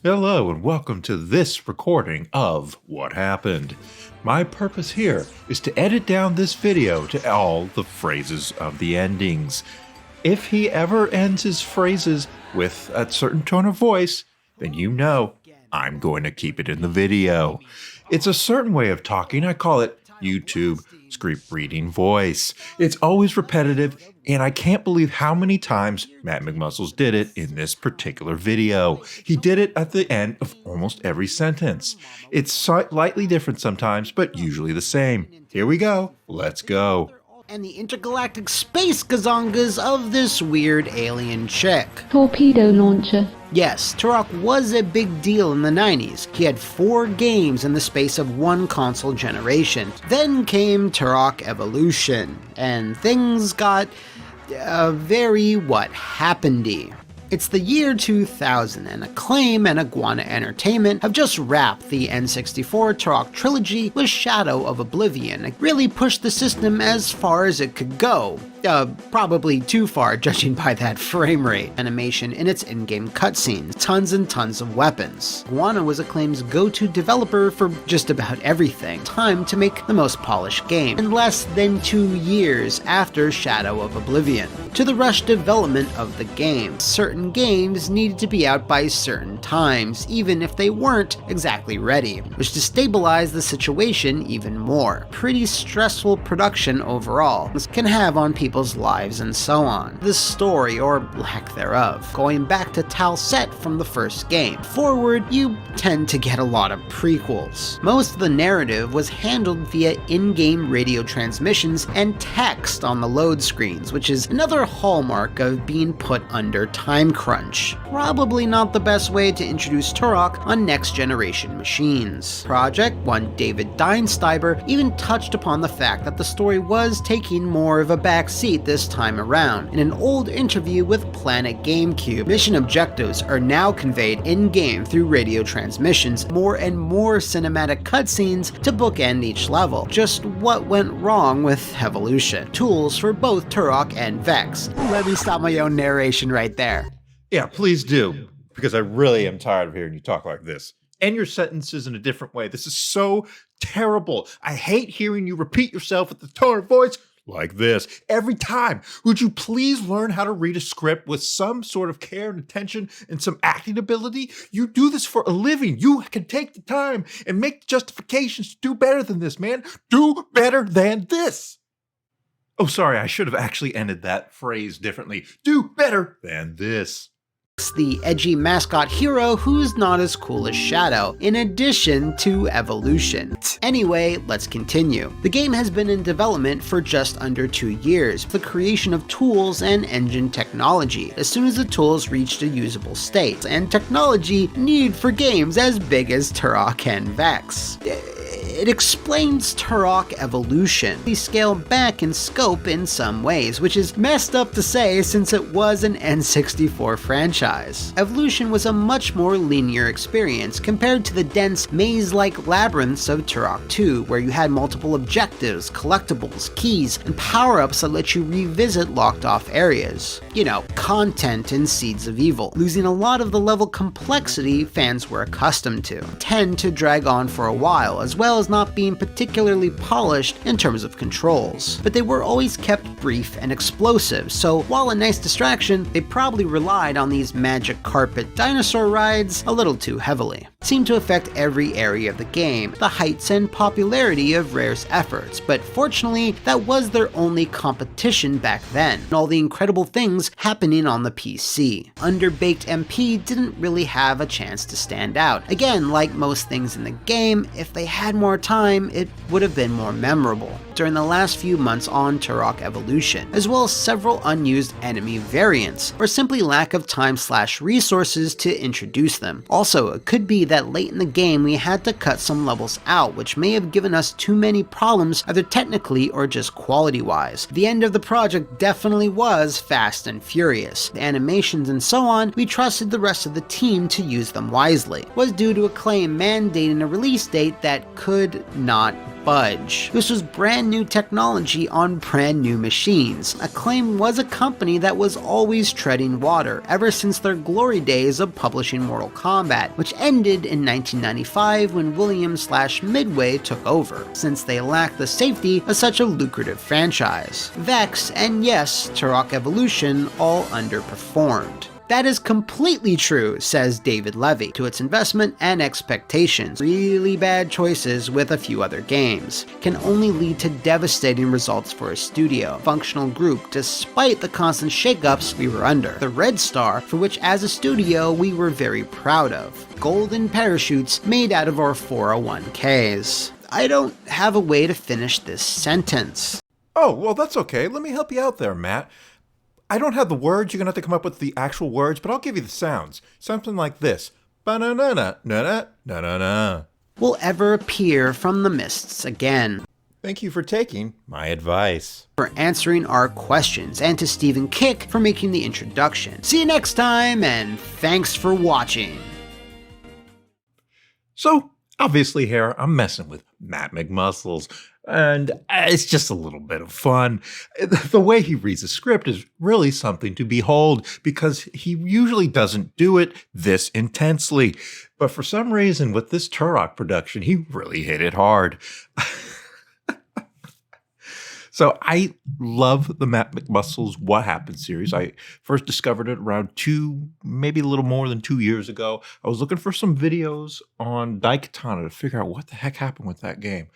Hello and welcome to this recording of What Happened. My purpose here is to edit down this video to all the phrases of the endings. If he ever ends his phrases with a certain tone of voice, then you know I'm going to keep it in the video. It's a certain way of talking. I call it YouTube script reading voice. It's always repetitive, and I can't believe how many times Matt McMuscles did it in this particular video. He did it at the end of almost every sentence. It's slightly different sometimes, but usually the same. Here we go. Let's go. And the intergalactic space gazongas of this weird alien chick. Torpedo launcher. Yes, Turok was a big deal in the 90s. He had 4 games in the space of 1 console generation. Then came Turok Evolution, and things got very happenedy. It's the year 2000, and Acclaim and Iguana Entertainment have just wrapped the N64 Turok trilogy with Shadow of Oblivion. It really pushed the system as far as it could go. Probably too far, judging by that frame rate. Animation in its in-game cutscenes, tons and tons of weapons. Iguana was Acclaim's go-to developer for just about everything. Time to make the most polished game. In less than 2 years after Shadow of Oblivion. To the rushed development of the game, certain games needed to be out by certain times, even if they weren't exactly ready, which destabilized the situation even more. Pretty stressful production overall. This can have on people's lives and so on. The story, or lack thereof. Going back to Tal Set from the first game. Forward, you tend to get a lot of prequels. Most of the narrative was handled via in-game radio transmissions and text on the load screens, which is another hallmark of being put under time crunch. Probably not the best way to introduce Turok on next-generation machines. Project one David Deinsteiber even touched upon the fact that the story was taking more of a backseat this time around. In an old interview with Planet GameCube, mission objectives are now conveyed in-game through radio transmissions, more and more cinematic cutscenes to bookend each level. Just what went wrong with Evolution? Tools for both Turok and Vex. Let me stop my own narration right there. Yeah, please do, because I really am tired of hearing you talk like this. End your sentences in a different way. This is so terrible. I hate hearing you repeat yourself with the tone of voice like this every time. Would you please learn how to read a script with some sort of care and attention and some acting ability? You do this for a living. You can take the time and make justifications to do better than this, man. Do better than this. Oh, sorry, I should have actually ended that phrase differently. Do better than this. The edgy mascot hero who's not as cool as Shadow, in addition to Evolution. Anyway, let's continue. The game has been in development for just under 2 years, the creation of tools and engine technology, as soon as the tools reached a usable state, and technology needed for games as big as Turok and Vex. It explains Turok Evolution. We scale back in scope in some ways, which is messed up to say since it was an N64 franchise. Evolution was a much more linear experience compared to the dense maze-like labyrinths of Turok 2, where you had multiple objectives, collectibles, keys, and power-ups that let you revisit locked-off areas. You know, content in Seeds of Evil, losing a lot of the level complexity fans were accustomed to. Tend to drag on for a while, as well as not being particularly polished in terms of controls. But they were always kept brief and explosive, so while a nice distraction, they probably relied on these magic carpet dinosaur rides a little too heavily. It seemed to affect every area of the game, the heights and popularity of Rare's efforts, but fortunately, that was their only competition back then, and all the incredible things happening on the PC. Underbaked MP didn't really have a chance to stand out. Again, like most things in the game, if they had more time, it would have been more memorable. During the last few months on Turok Evolution, as well as several unused enemy variants, or simply lack of time/resources to introduce them. Also, it could be that late in the game we had to cut some levels out, which may have given us too many problems either technically or just quality-wise. The end of the project definitely was fast and furious. The animations and so on, we trusted the rest of the team to use them wisely. Was due to Acclaim mandating a release date that could not budge. This was brand new technology on brand new machines. Acclaim was a company that was always treading water, ever since their glory days of publishing Mortal Kombat, which ended in 1995 when Williams/Midway took over, since they lacked the safety of such a lucrative franchise. Vex and yes, Turok Evolution all underperformed. That is completely true, says David Levy, to its investment and expectations. Really bad choices with a few other games can only lead to devastating results for a studio, functional group, despite the constant shakeups we were under. The Red Star, for which as a studio we were very proud of. Golden parachutes made out of our 401ks. I don't have a way to finish this sentence. Oh, well, that's okay. Let me help you out there, Matt. I don't have the words. You're going to have to come up with the actual words, but I'll give you the sounds. Something like this. Ba-na-na-na, na-na-na-na-na. Will ever appear from the mists again. Thank you for taking my advice. For answering our questions, and to Stephen Kick for making the introduction. See you next time, and thanks for watching. So, obviously here, I'm messing with Matt McMuscles. And it's just a little bit of fun. The way he reads a script is really something to behold because he usually doesn't do it this intensely. But for some reason, with this Turok production, he really hit it hard. So I love the Matt McMuscles What Happened series. I first discovered it around maybe a little more than 2 years ago. I was looking for some videos on Daikatana to figure out what the heck happened with that game.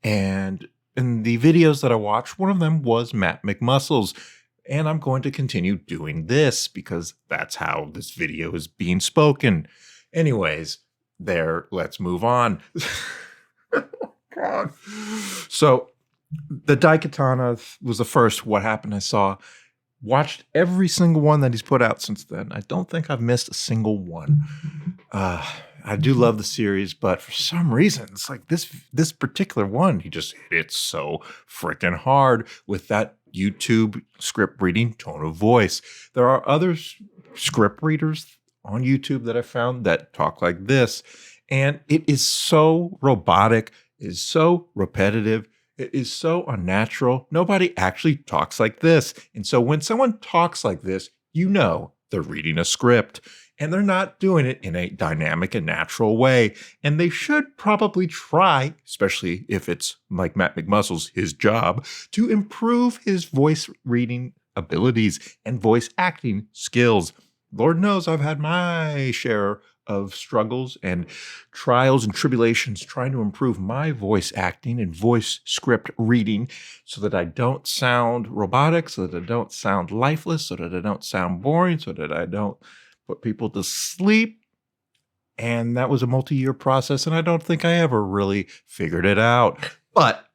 And in the videos that I watched, one of them was Matt McMuscles. And I'm going to continue doing this because that's how this video is being spoken. Anyways, let's move on. God. So the Daikatana was the first What Happened I saw. Watched every single one that he's put out since then. I don't think I've missed a single one. I do love the series, but for some reason, it's like this particular one, he just hit it so freaking hard with that YouTube script reading tone of voice. There are other script readers on YouTube that I found that talk like this, and it is so robotic, it is so repetitive, it is so unnatural. Nobody actually talks like this. And so when someone talks like this, you know they're reading a script. And they're not doing it in a dynamic and natural way. And they should probably try, especially if it's like Matt McMuscles, his job, to improve his voice reading abilities and voice acting skills. Lord knows I've had my share of struggles and trials and tribulations trying to improve my voice acting and voice script reading so that I don't sound robotic, so that I don't sound lifeless, so that I don't sound boring, so that I don't put people to sleep. And that was a multi-year process, and I don't think I ever really figured it out. But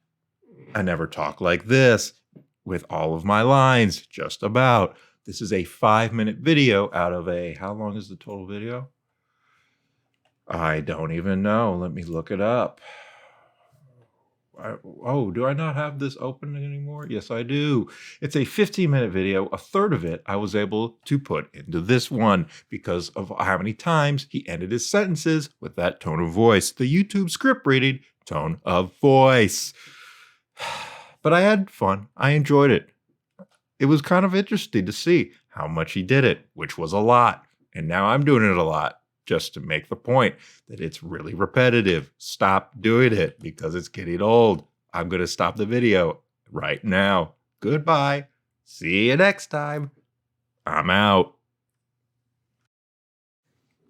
I never talk like this with all of my lines, just about. This is a 5-minute video out of how long is the total video? I don't even know. Let me look it up. Do I not have this open anymore? Yes, I do. It's a 15-minute video. A third of it I was able to put into this one because of how many times he ended his sentences with that tone of voice, the YouTube script reading tone of voice. But I had fun. I enjoyed it. It was kind of interesting to see how much he did it, which was a lot. And now I'm doing it a lot. Just to make the point that it's really repetitive. Stop doing it because it's getting old. I'm going to stop the video right now. Goodbye. See you next time. I'm out.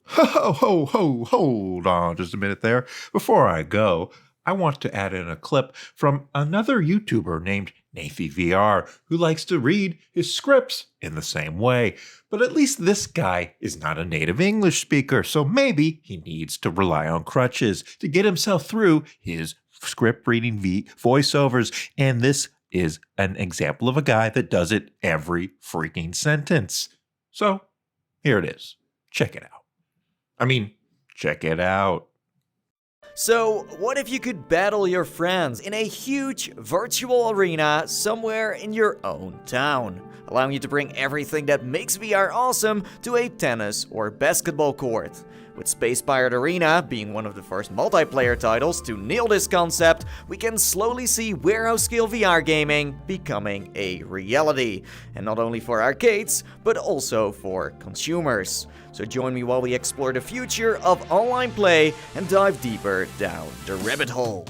Hold on just a minute there. Before I go, I want to add in a clip from another YouTuber named NathyVR, who likes to read his scripts in the same way. But at least this guy is not a native English speaker, so maybe he needs to rely on crutches to get himself through his script reading voiceovers. And this is an example of a guy that does it every freaking sentence. So here it is. Check it out. Check it out. So, what if you could battle your friends in a huge virtual arena somewhere in your own town, allowing you to bring everything that makes VR awesome to a tennis or basketball court? With Space-Pirate Arena being one of the first multiplayer titles to nail this concept, we can slowly see warehouse-scale VR gaming becoming a reality. And not only for arcades, but also for consumers. So join me while we explore the future of online play and dive deeper down the rabbit hole.